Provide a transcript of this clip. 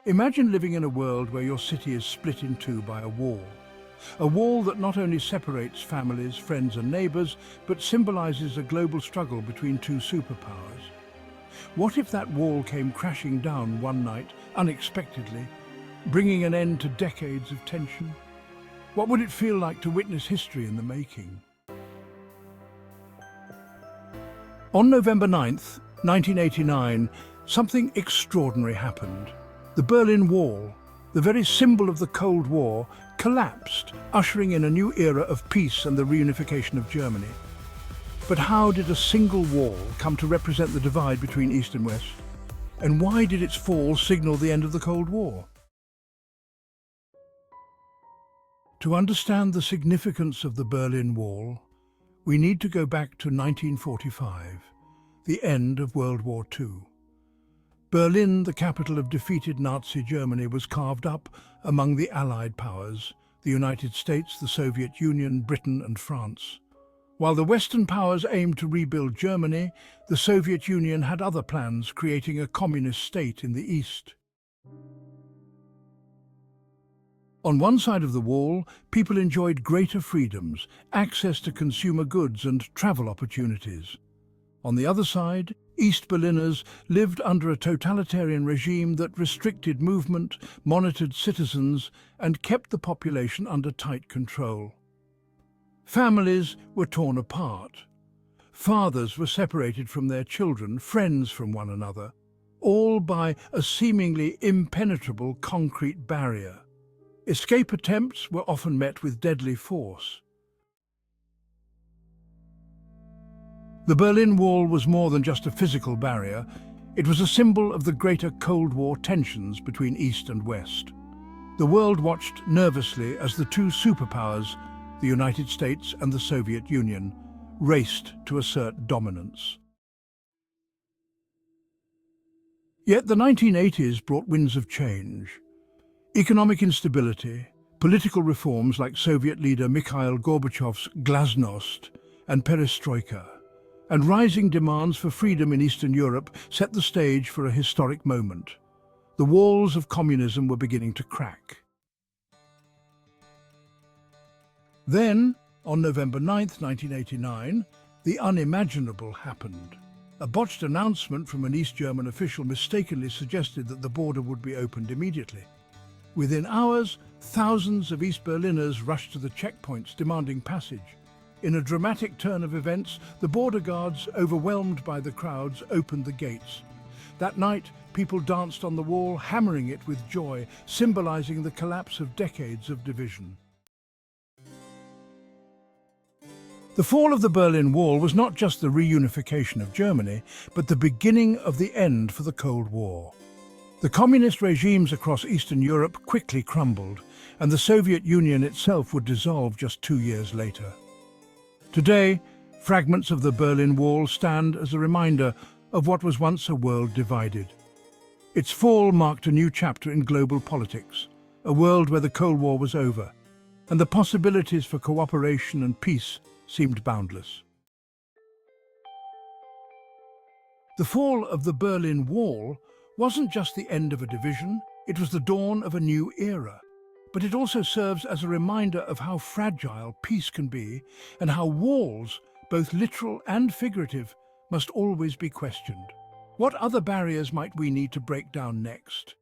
Imagine living in a world where your city is split in two by a wall. A wall that not only separates families, friends and neighbours, but symbolizes a global struggle between two superpowers. What if that wall came crashing down one night, unexpectedly, bringing an end to decades of tension? What would it feel like to witness history in the making? On November 9th, 1989, something extraordinary happened. The Berlin Wall, the very symbol of the Cold War, collapsed, ushering in a new era of peace and the reunification of Germany. But how did a single wall come to represent the divide between East and West? And why did its fall signal the end of the Cold War? To understand the significance of the Berlin Wall, we need to go back to 1945, the end of World War II. Berlin, the capital of defeated Nazi Germany, was carved up among the Allied powers, the United States, the Soviet Union, Britain and France. While the Western powers aimed to rebuild Germany, the Soviet Union had other plans, creating a communist state in the East. On one side of the wall, people enjoyed greater freedoms, access to consumer goods and travel opportunities. On the other side, East Berliners lived under a totalitarian regime that restricted movement, monitored citizens, and kept the population under tight control. Families were torn apart. Fathers were separated from their children, friends from one another, all by a seemingly impenetrable concrete barrier. Escape attempts were often met with deadly force. The Berlin Wall was more than just a physical barrier. It was a symbol of the greater Cold War tensions between East and West. The world watched nervously as the two superpowers, the United States and the Soviet Union, raced to assert dominance. Yet the 1980s brought winds of change. Economic instability, political reforms like Soviet leader Mikhail Gorbachev's glasnost and perestroika, and rising demands for freedom in Eastern Europe set the stage for a historic moment. The walls of communism were beginning to crack. Then, on November 9th, 1989, the unimaginable happened. A botched announcement from an East German official mistakenly suggested that the border would be opened immediately. Within hours, thousands of East Berliners rushed to the checkpoints demanding passage. In a dramatic turn of events, the border guards, overwhelmed by the crowds, opened the gates. That night, people danced on the wall, hammering it with joy, symbolizing the collapse of decades of division. The fall of the Berlin Wall was not just the reunification of Germany, but the beginning of the end for the Cold War. The communist regimes across Eastern Europe quickly crumbled, and the Soviet Union itself would dissolve just 2 years later. Today, fragments of the Berlin Wall stand as a reminder of what was once a world divided. Its fall marked a new chapter in global politics, a world where the Cold War was over, and the possibilities for cooperation and peace seemed boundless. The fall of the Berlin Wall wasn't just the end of a division, it was the dawn of a new era. But it also serves as a reminder of how fragile peace can be and how walls, both literal and figurative, must always be questioned. What other barriers might we need to break down next?